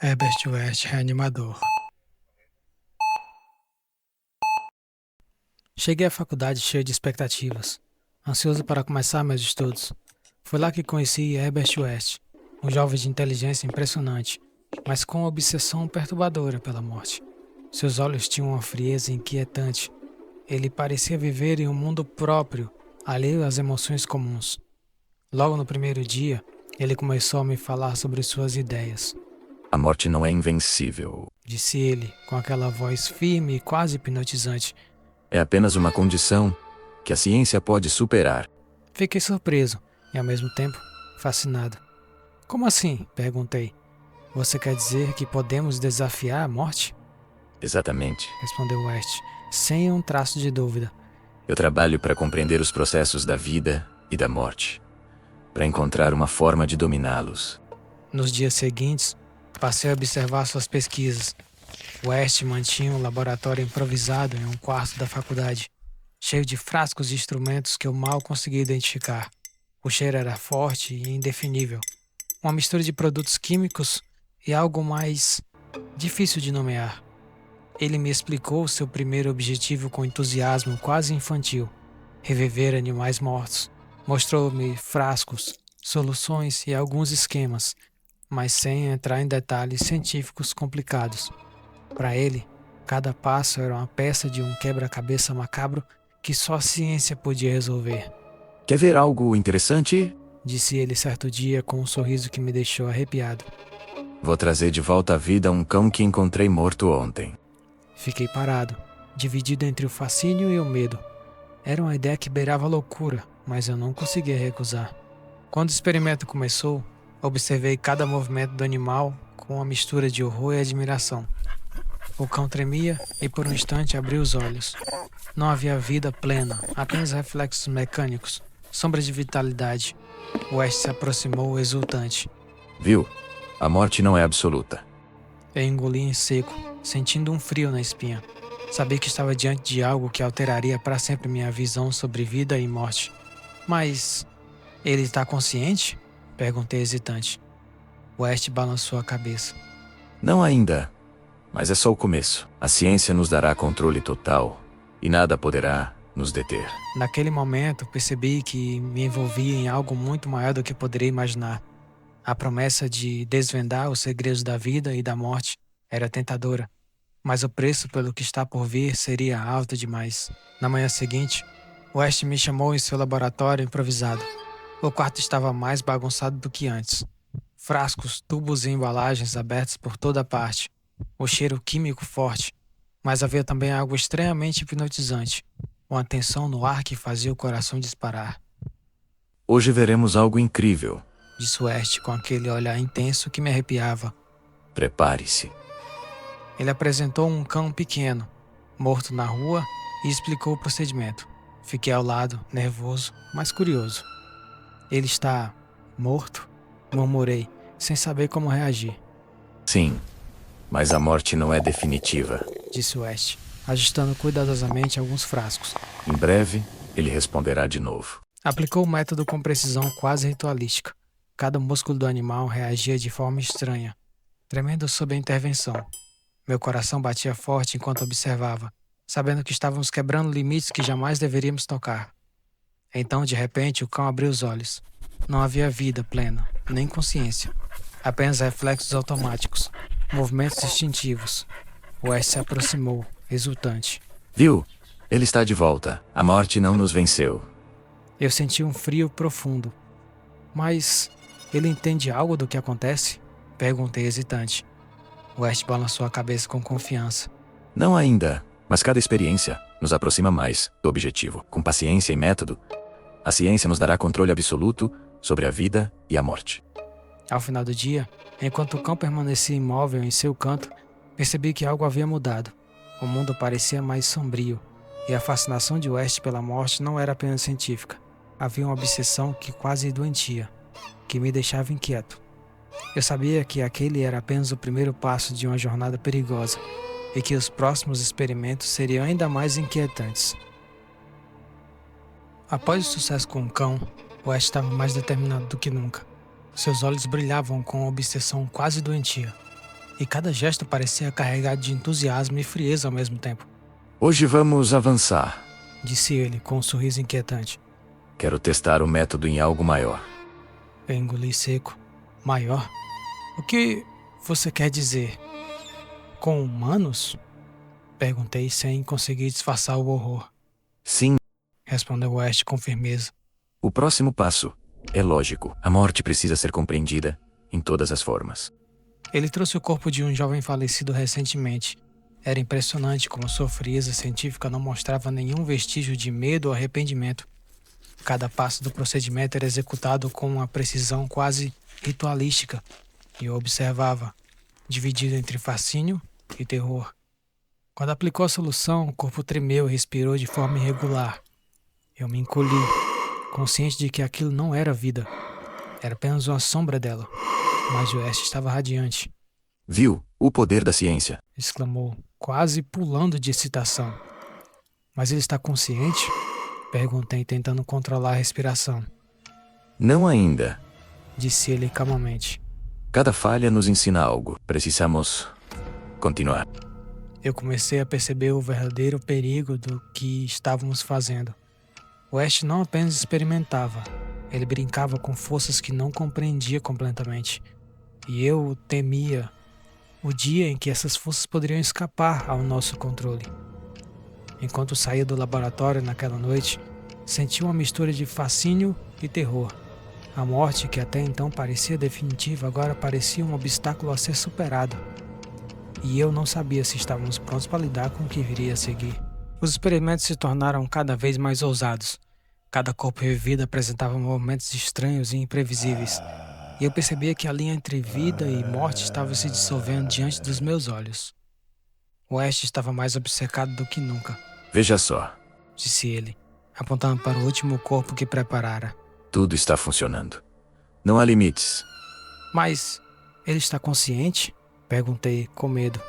Herbert West, reanimador. Cheguei à faculdade cheio de expectativas, ansioso para começar meus estudos. Foi lá que conheci Herbert West, um jovem de inteligência impressionante, mas com uma obsessão perturbadora pela morte. Seus olhos tinham uma frieza inquietante. Ele parecia viver em um mundo próprio, alheio às emoções comuns. Logo no primeiro dia, ele começou a me falar sobre suas ideias. A morte não é invencível. Disse ele, com aquela voz firme e quase hipnotizante. É apenas uma condição que a ciência pode superar. Fiquei surpreso e, ao mesmo tempo, fascinado. Como assim? Perguntei. Você quer dizer que podemos desafiar a morte? Exatamente. Respondeu West, sem um traço de dúvida. Eu trabalho para compreender os processos da vida e da morte, para encontrar uma forma de dominá-los. Nos dias seguintes, passei a observar suas pesquisas. West mantinha um laboratório improvisado em um quarto da faculdade, cheio de frascos e instrumentos que eu mal conseguia identificar. O cheiro era forte e indefinível, uma mistura de produtos químicos e algo mais difícil de nomear. Ele me explicou seu primeiro objetivo com entusiasmo quase infantil: reviver animais mortos. Mostrou-me frascos, soluções e alguns esquemas, mas sem entrar em detalhes científicos complicados. Para ele, cada passo era uma peça de um quebra-cabeça macabro que só a ciência podia resolver. Quer ver algo interessante? Disse ele certo dia com um sorriso que me deixou arrepiado. Vou trazer de volta à vida um cão que encontrei morto ontem. Fiquei parado, dividido entre o fascínio e o medo. Era uma ideia que beirava a loucura, mas eu não conseguia recusar. Quando o experimento começou, observei cada movimento do animal com uma mistura de horror e admiração. O cão tremia e por um instante abriu os olhos. Não havia vida plena, apenas reflexos mecânicos, sombras de vitalidade. West se aproximou exultante. Viu? A morte não é absoluta. Eu engoli em seco, sentindo um frio na espinha. Sabia que estava diante de algo que alteraria para sempre minha visão sobre vida e morte. Mas ele está consciente? Perguntei hesitante. West balançou a cabeça. Não ainda, mas é só o começo. A ciência nos dará controle total e nada poderá nos deter. Naquele momento, percebi que me envolvia em algo muito maior do que poderia imaginar. A promessa de desvendar os segredos da vida e da morte era tentadora, mas o preço pelo que está por vir seria alto demais. Na manhã seguinte, West me chamou em seu laboratório improvisado. O quarto estava mais bagunçado do que antes. Frascos, tubos e embalagens abertos por toda parte. O cheiro químico forte, mas havia também algo estranhamente hipnotizante. Uma tensão no ar que fazia o coração disparar. Hoje veremos algo incrível. Disse West com aquele olhar intenso que me arrepiava. Prepare-se. Ele apresentou um cão pequeno, morto na rua, e explicou o procedimento. Fiquei ao lado, nervoso, mas curioso. Ele está morto? Murmurei, sem saber como reagir. Sim, mas a morte não é definitiva. Disse West, ajustando cuidadosamente alguns frascos. Em breve, ele responderá de novo. Aplicou o método com precisão quase ritualística. Cada músculo do animal reagia de forma estranha, tremendo sob a intervenção. Meu coração batia forte enquanto observava, sabendo que estávamos quebrando limites que jamais deveríamos tocar. Então, de repente, o cão abriu os olhos. Não havia vida plena, nem consciência. Apenas reflexos automáticos, movimentos instintivos. West se aproximou, exultante. Viu? Ele está de volta. A morte não nos venceu. Eu senti um frio profundo. Mas ele entende algo do que acontece? Perguntei hesitante. West balançou a cabeça com confiança. Não ainda, mas cada experiência nos aproxima mais do objetivo. Com paciência e método, a ciência nos dará controle absoluto sobre a vida e a morte. Ao final do dia, enquanto o cão permanecia imóvel em seu canto, percebi que algo havia mudado. O mundo parecia mais sombrio, e a fascinação de West pela morte não era apenas científica. Havia uma obsessão que quase doentia, que me deixava inquieto. Eu sabia que aquele era apenas o primeiro passo de uma jornada perigosa, e que os próximos experimentos seriam ainda mais inquietantes. Após o sucesso com o cão, West estava mais determinado do que nunca. Seus olhos brilhavam com uma obsessão quase doentia. e cada gesto parecia carregado de entusiasmo e frieza ao mesmo tempo. Hoje vamos avançar. Disse ele, com um sorriso inquietante. Quero testar o método em algo maior. Eu engoli seco. Maior? O que você quer dizer? Com humanos? Perguntei sem conseguir disfarçar o horror. Sim, Respondeu West com firmeza. o próximo passo é lógico. A morte precisa ser compreendida em todas as formas. Ele trouxe o corpo de um jovem falecido recentemente. Era impressionante como sua frieza científica não mostrava nenhum vestígio de medo ou arrependimento. Cada passo do procedimento era executado com uma precisão quase ritualística, e eu observava, dividido entre fascínio e terror. Quando aplicou a solução, o corpo tremeu e respirou de forma irregular. Eu me encolhi, consciente de que aquilo não era vida. Era apenas uma sombra dela. Mas West estava radiante. Viu o poder da ciência? Exclamou, quase pulando de excitação. Mas ele está consciente? Perguntei, tentando controlar a respiração. Não ainda. Disse ele calmamente. Cada falha nos ensina algo. Precisamos continuar. Eu comecei a perceber o verdadeiro perigo do que estávamos fazendo. West não apenas experimentava, ele brincava com forças que não compreendia completamente. E eu temia o dia em que essas forças poderiam escapar ao nosso controle. Enquanto saía do laboratório naquela noite, senti uma mistura de fascínio e terror. A morte, que até então parecia definitiva, agora parecia um obstáculo a ser superado. E eu não sabia se estávamos prontos para lidar com o que viria a seguir. Os experimentos se tornaram cada vez mais ousados. Cada corpo revivido apresentava movimentos estranhos e imprevisíveis. E eu percebia que a linha entre vida e morte estava se dissolvendo diante dos meus olhos. West estava mais obcecado do que nunca. Veja só. Disse ele, apontando para o último corpo que preparara. Tudo está funcionando. Não há limites. Mas ele está consciente? Perguntei, com medo.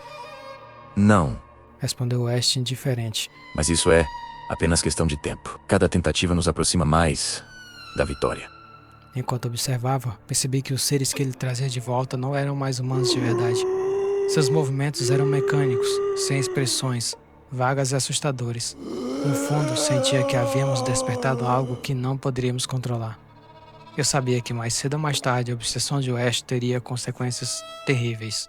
Não, Respondeu West indiferente. mas isso é apenas questão de tempo. Cada tentativa nos aproxima mais da vitória. Enquanto observava, percebi que os seres que ele trazia de volta não eram mais humanos de verdade. Seus movimentos eram mecânicos, sem expressões, vagas e assustadores. No fundo, sentia que havíamos despertado algo que não poderíamos controlar. Eu sabia que mais cedo ou mais tarde a obsessão de West teria consequências terríveis.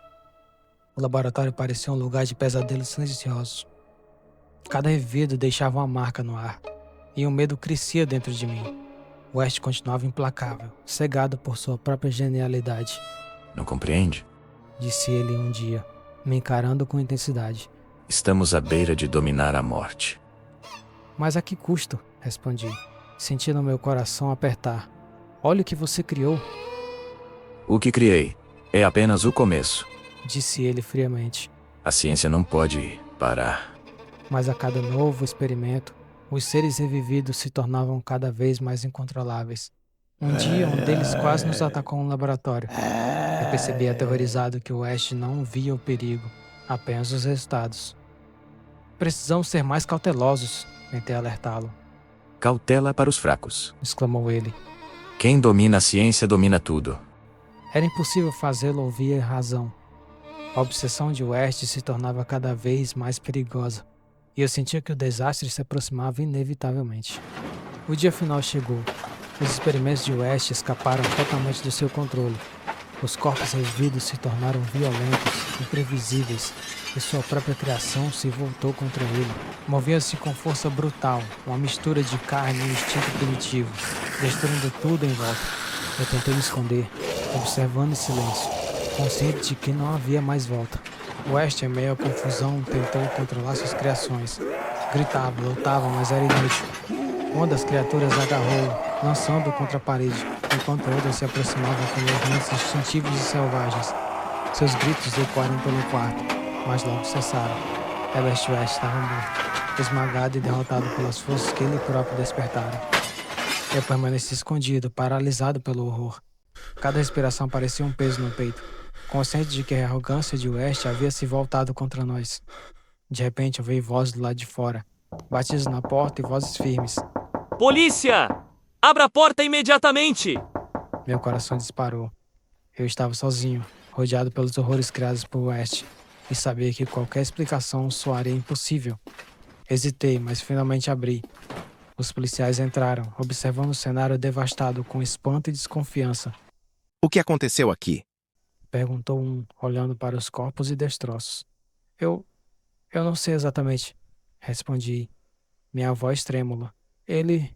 O laboratório parecia um lugar de pesadelos silenciosos. Cada revido deixava uma marca no ar, e o medo crescia dentro de mim. West continuava implacável, cegado por sua própria genialidade. Não compreende? Disse ele um dia, me encarando com intensidade. Estamos à beira de dominar a morte. Mas a que custo? Respondi, sentindo meu coração apertar. Olha o que você criou, O que criei é apenas o começo. disse ele friamente. A ciência não pode parar. Mas a cada novo experimento, os seres revividos se tornavam cada vez mais incontroláveis. Um dia, um deles quase nos atacou no laboratório. Eu percebi aterrorizado que o West não via o perigo, apenas os resultados. Precisamos ser mais cautelosos, tentei alertá-lo, Cautela para os fracos. exclamou ele. Quem domina a ciência domina tudo. Era impossível fazê-lo ouvir a razão. A obsessão de West se tornava cada vez mais perigosa, e eu sentia que o desastre se aproximava inevitavelmente. O dia final chegou. Os experimentos de West escaparam totalmente do seu controle. Os corpos revividos se tornaram violentos, imprevisíveis, e sua própria criação se voltou contra ele. Movia-se com força brutal, uma mistura de carne e instinto primitivo, destruindo tudo em volta. Eu tentei me esconder, observando em silêncio, consciente de que não havia mais volta. West, em meio à confusão, tentou controlar suas criações. Gritava, lutava, mas era inútil. Uma das criaturas agarrou-o, lançando-o contra a parede, enquanto outras se aproximavam com movimentos instintivos e selvagens. Seus gritos ecoaram pelo quarto, mas logo cessaram. West estava morto, esmagado e derrotado pelas forças que ele próprio despertara. Eu permaneci escondido, paralisado pelo horror. Cada respiração parecia um peso no peito, consciente de que a arrogância de West havia se voltado contra nós. De repente, ouvi vozes do lado de fora, batidas na porta e vozes firmes. Polícia! Abra a porta imediatamente! Meu coração disparou. Eu estava sozinho, rodeado pelos horrores criados por West, e sabia que qualquer explicação soaria impossível. Hesitei, mas finalmente abri. Os policiais entraram, observando o cenário devastado com espanto e desconfiança. O que aconteceu aqui? Perguntou um, olhando para os corpos e destroços. Eu não sei exatamente, respondi, minha voz trêmula. Ele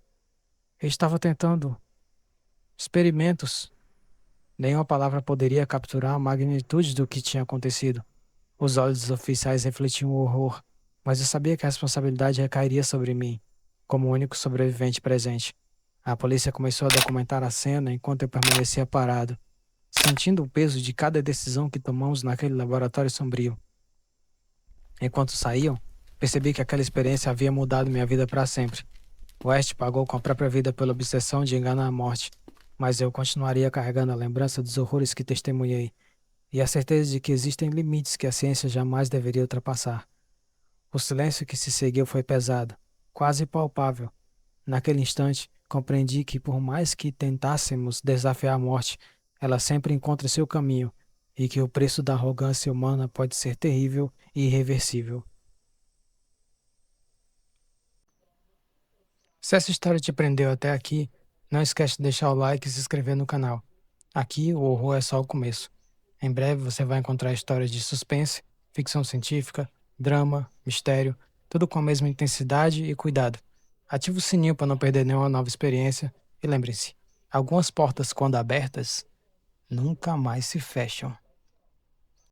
estava tentando experimentos. Nenhuma palavra poderia capturar a magnitude do que tinha acontecido. Os olhos dos oficiais refletiam o horror, mas eu sabia que a responsabilidade recairia sobre mim, como o único sobrevivente presente. A polícia começou a documentar a cena enquanto eu permanecia parado, sentindo o peso de cada decisão que tomamos naquele laboratório sombrio. Enquanto saíam, percebi que aquela experiência havia mudado minha vida para sempre. West pagou com a própria vida pela obsessão de enganar a morte, mas eu continuaria carregando a lembrança dos horrores que testemunhei e a certeza de que existem limites que a ciência jamais deveria ultrapassar. O silêncio que se seguiu foi pesado, quase palpável. Naquele instante, compreendi que por mais que tentássemos desafiar a morte, ela sempre encontra seu caminho e que o preço da arrogância humana pode ser terrível e irreversível. Se essa história te prendeu até aqui, não esquece de deixar o like e se inscrever no canal. Aqui o horror é só o começo. Em breve você vai encontrar histórias de suspense, ficção científica, drama, mistério, tudo com a mesma intensidade e cuidado. Ative o sininho para não perder nenhuma nova experiência e lembre-se, algumas portas quando abertas nunca mais se fecham.